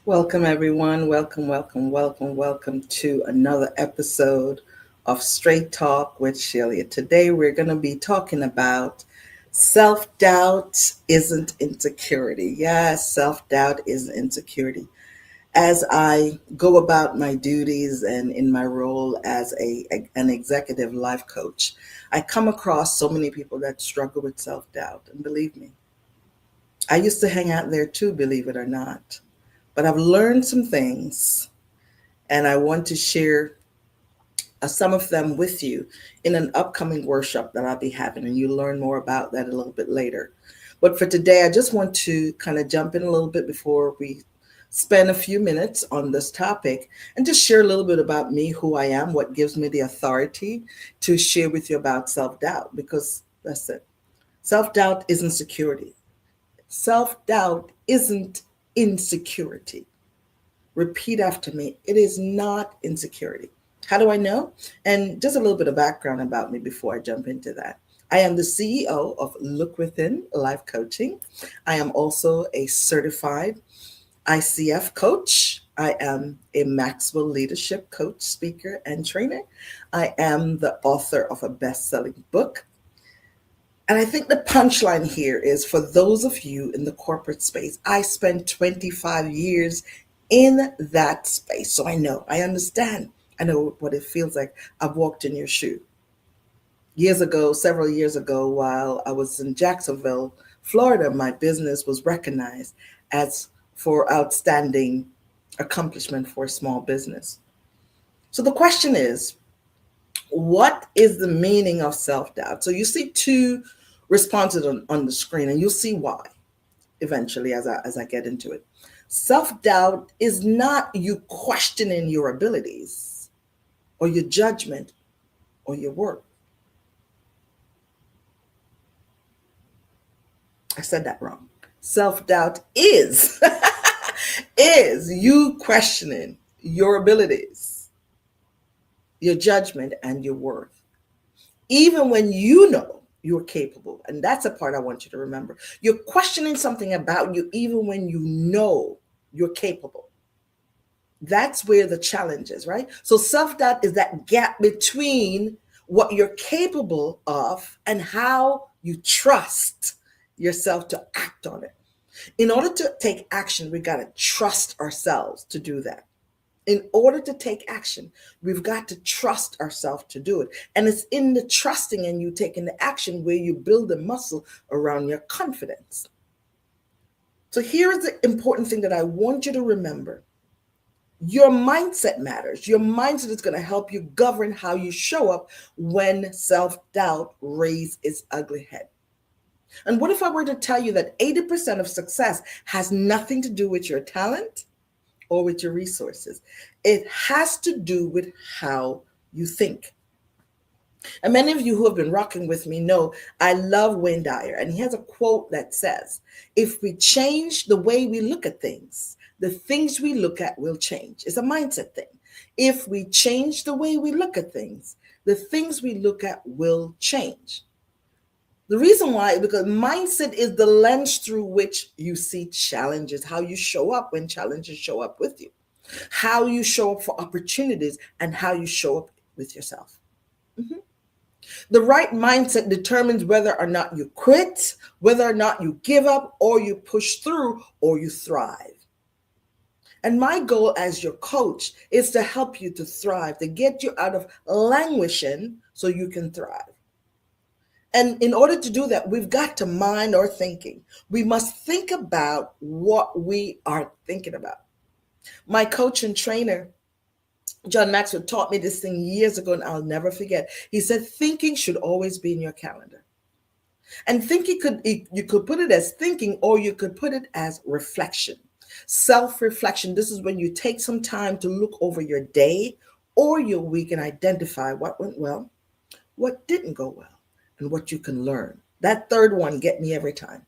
Welcome, everyone. Welcome, welcome, welcome, welcome to another episode of Straight Talk with Shelia. Today, we're going to be talking about self doubt isn't insecurity. Yes, self doubt isn't insecurity. As I go about my duties and in my role as an executive life coach, I come across so many people that struggle with self doubt. And believe me, I used to hang out there too, believe it or not. But I've learned some things and I want to share some of them with you in an upcoming workshop that I'll be having, and you'll learn more about that a little bit later. But for today, I just want to kind of jump in a little bit before we spend a few minutes on this topic and just share a little bit about me, who I am, what gives me the authority to share with you about self doubt, because that's it. Self doubt isn't security, self doubt isn't insecurity. Repeat after me. It is not insecurity. How do I know? And just a little bit of background about me before I jump into that. I am the CEO of Look Within Life Coaching. I am also a certified ICF coach. I am a Maxwell leadership coach, speaker, and trainer. I am the author of a best selling book. And I think the punchline here is for those of you in the corporate space, I spent 25 years in that space. So I understand. I know what it feels like. I've walked in your shoe. Years ago, several years ago, while I was in Jacksonville, Florida, my business was recognized as for outstanding accomplishment for a small business. So the question is, what is the meaning of self-doubt? So you see two responses on the screen, and you'll see why eventually as I get into it. Self-doubt is not you questioning your abilities or your judgment or your work. I said that wrong. Self-doubt is is you questioning your abilities, your judgment, and your worth, even when you know you're capable. And that's a part I want you to remember. You're questioning something about you, even when you know you're capable. That's where the challenge is, right? So self doubt is that gap between what you're capable of and how you trust yourself to act on it. In order to take action, we got to trust ourselves to do that. In order to take action, we've got to trust ourselves to do it. And it's in the trusting and you taking the action where you build the muscle around your confidence. So here is the important thing that I want you to remember. Your mindset matters. Your mindset is going to help you govern how you show up when self-doubt raises its ugly head. And what if I were to tell you that 80% of success has nothing to do with your talent or with your resources? It has to do with how you think. And many of you who have been rocking with me know I love Wayne Dyer, and he has a quote that says, if we change the way we look at things, the things we look at will change. It's a mindset thing. If we change the way we look at things, the things we look at will change. The reason why, because mindset is the lens through which you see challenges, how you show up when challenges show up with you, how you show up for opportunities, and how you show up with yourself. Mhm. The right mindset determines whether or not you quit, whether or not you give up, or you push through, or you thrive. And my goal as your coach is to help you to thrive, to get you out of languishing so you can thrive. And in order to do that, we've got to mind our thinking. We must think about what we are thinking about. My coach and trainer, John Maxwell, taught me this thing years ago, and I'll never forget. He said, thinking should always be in your calendar. And thinking you could put it as thinking, or you could put it as reflection. Self-reflection. This is when you take some time to look over your day or your week and identify what went well, what didn't go well, and what you can learn. That third one get me every time.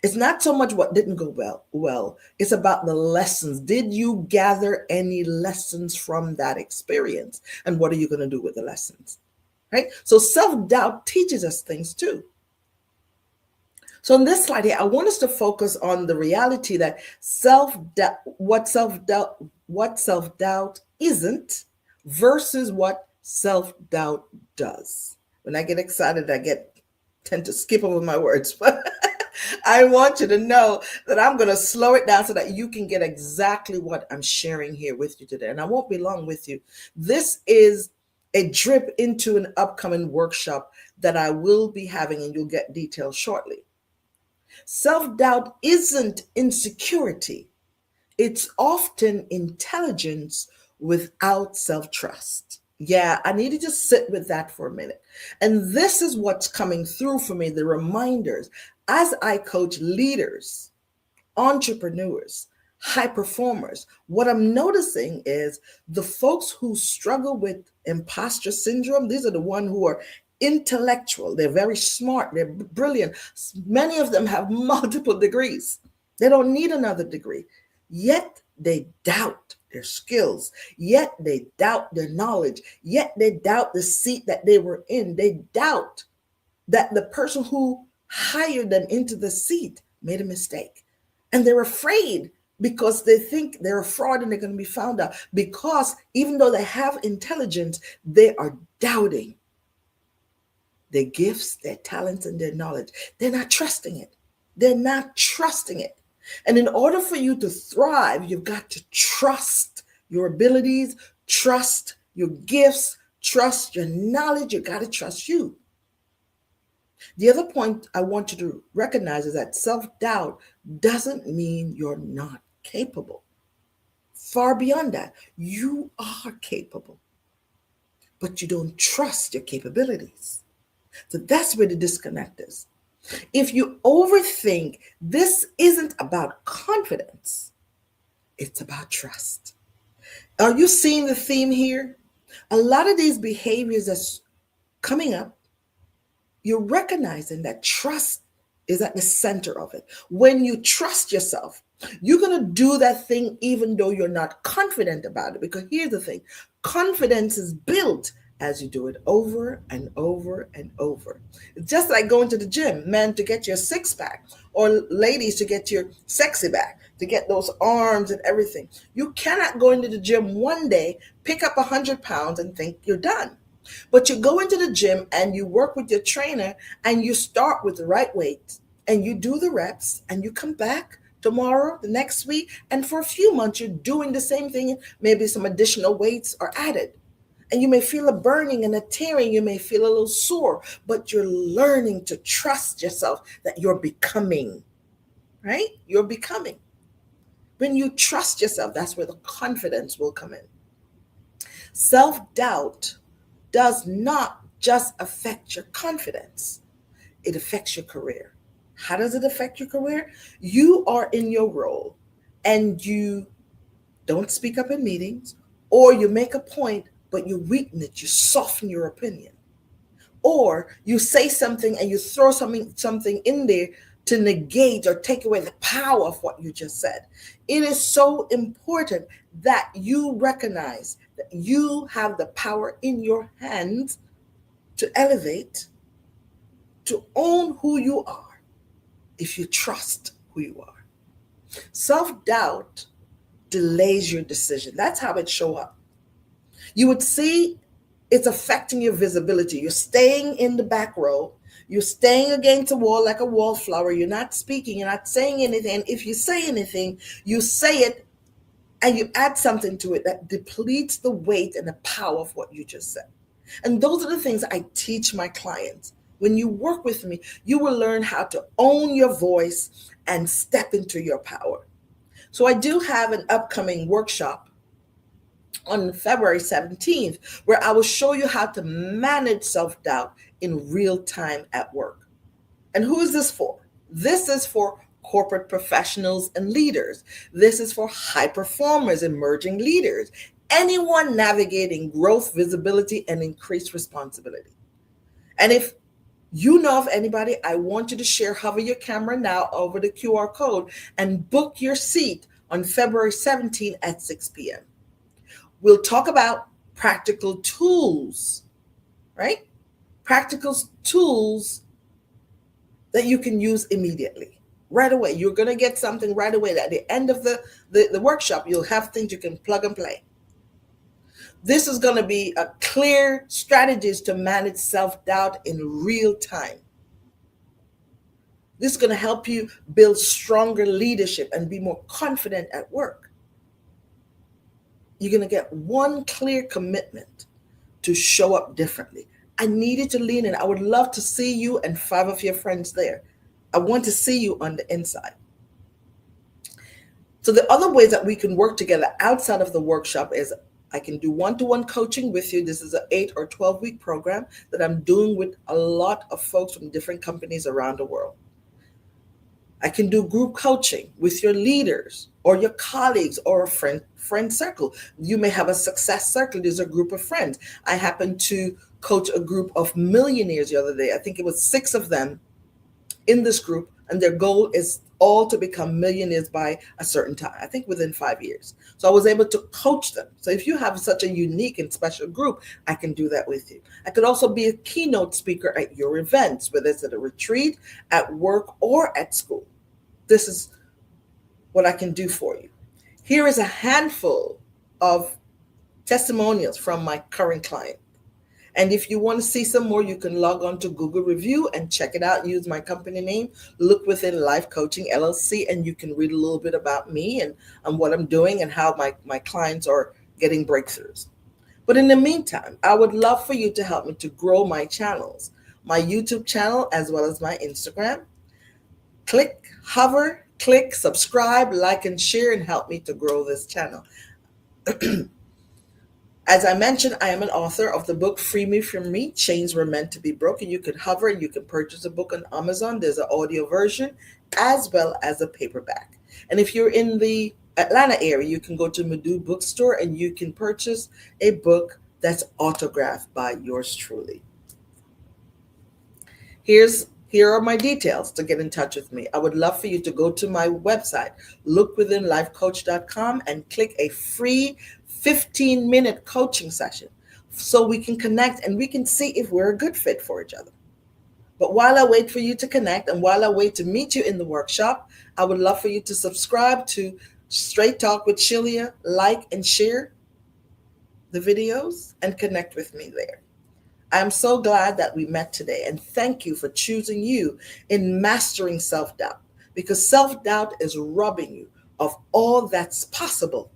It's not so much what didn't go well. It's about the lessons. Did you gather any lessons from that experience? And what are you going to do with the lessons? Right? So self-doubt teaches us things too. So in this slide here, I want us to focus on the reality that self-doubt, what self-doubt isn't versus what self-doubt does. When I get excited, tend to skip over my words, but I want you to know that I'm going to slow it down so that you can get exactly what I'm sharing here with you today. And I won't be long with you. This is a drip into an upcoming workshop that I will be having, and you'll get details shortly. Self doubt isn't insecurity, it's often intelligence without self trust. Yeah, I need to just sit with that for a minute. And this is what's coming through for me, the reminders as I coach leaders, entrepreneurs, high performers. What I'm noticing is the folks who struggle with imposter syndrome, these are the ones who are intellectual. They're very smart. They're brilliant. Many of them have multiple degrees. They don't need another degree. Yet they doubt their skills. Yet they doubt their knowledge. Yet they doubt the seat that they were in. They doubt that the person who hired them into the seat made a mistake. And they're afraid because they think they're a fraud and they're going to be found out. Because even though they have intelligence, they are doubting their gifts, their talents, and their knowledge. They're not trusting it. They're not trusting it. And in order for you to thrive, you've got to trust your abilities, trust your gifts, trust your knowledge. You got to trust you. The other point I want you to recognize is that self-doubt doesn't mean you're not capable. Far beyond that, you are capable, but you don't trust your capabilities. So that's where the disconnect is. If you overthink, this isn't about confidence, it's about trust. Are you seeing the theme here? A lot of these behaviors that's coming up, you're recognizing that trust is at the center of it. When you trust yourself, you're going to do that thing even though you're not confident about it. Because here's the thing, confidence is built as you do it over and over and over. It's just like going to the gym, men to get your six pack, or ladies to get your sexy back, to get those arms and everything. You cannot go into the gym one day, pick up 100 pounds and think you're done. But you go into the gym and you work with your trainer and you start with the right weight and you do the reps and you come back tomorrow, the next week, and for a few months you're doing the same thing. Maybe some additional weights are added. And you may feel a burning and a tearing. You may feel a little sore, but you're learning to trust yourself that you're becoming, right? You're becoming. When you trust yourself, that's where the confidence will come in. Self-doubt does not just affect your confidence, it affects your career. How does it affect your career? You are in your role and you don't speak up in meetings, or you make a point, but you weaken it, you soften your opinion. Or you say something and you throw something in there to negate or take away the power of what you just said. It is so important that you recognize that you have the power in your hands to elevate, to own who you are, if you trust who you are. Self-doubt delays your decision. That's how it shows up. You would see it's affecting your visibility. You're staying in the back row. You're staying against a wall like a wallflower. You're not speaking. You're not saying anything. If you say anything, you say it and you add something to it that depletes the weight and the power of what you just said. And those are the things I teach my clients. When you work with me, you will learn how to own your voice and step into your power. So I do have an upcoming workshop on February 17th, where I will show you how to manage self-doubt in real time at work. And who is this for? This is for corporate professionals and leaders. This is for high performers, emerging leaders, anyone navigating growth, visibility, and increased responsibility. And if you know of anybody, I want you to share, hover your camera now over the QR code and book your seat on February 17th at 6 p.m. We'll talk about practical tools, right? Practical tools that you can use immediately. Right away. You're going to get something right away. At the end of the workshop, you'll have things you can plug and play. This is going to be a clear strategies to manage self-doubt in real time. This is going to help you build stronger leadership and be more confident at work. You're going to get one clear commitment to show up differently. I needed to lean in. I would love to see you and 5 of your friends there. I want to see you on the inside. So the other ways that we can work together outside of the workshop is I can do one-to-one coaching with you. This is an 8 or 12-week program that I'm doing with a lot of folks from different companies around the world. I can do group coaching with your leaders or your colleagues or a friend circle. You may have a success circle. There's a group of friends. I happened to coach a group of millionaires the other day. I think it was 6 of them in this group, and their goal is all to become millionaires by a certain time, I think within 5 years. So I was able to coach them. So if you have such a unique and special group, I can do that with you. I could also be a keynote speaker at your events, whether it's at a retreat, at work, or at school. This is what I can do for you. Here is a handful of testimonials from my current client. And if you want to see some more, you can log on to Google Review and check it out. Use my company name, look within Life Coaching LLC, and you can read a little bit about me and what I'm doing and how my clients are getting breakthroughs. But in the meantime, I would love for you to help me to grow my channels, my YouTube channel, as well as my Instagram. Hover, click, subscribe, like, and share, and help me to grow this channel. As I mentioned, I am an author of the book Free Me From Me, Chains Were Meant to Be Broken. You can hover and you can purchase a book on Amazon. There's an audio version as well as a paperback. And if you're in the Atlanta area, you can go to Madu Bookstore and you can purchase a book that's autographed by yours truly. Here are my details to get in touch with me. I would love for you to go to my website, lookwithinlifecoach.com, and click a free 15-minute coaching session so we can connect and we can see if we're a good fit for each other. But while I wait for you to connect and while I wait to meet you in the workshop, I would love for you to subscribe to Straight Talk with Shelia, like and share the videos, and connect with me there. I'm so glad that we met today, and thank you for choosing you in mastering self-doubt, because self-doubt is robbing you of all that's possible,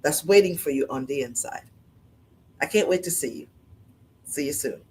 that's waiting for you on the inside. I can't wait to see you. See you soon.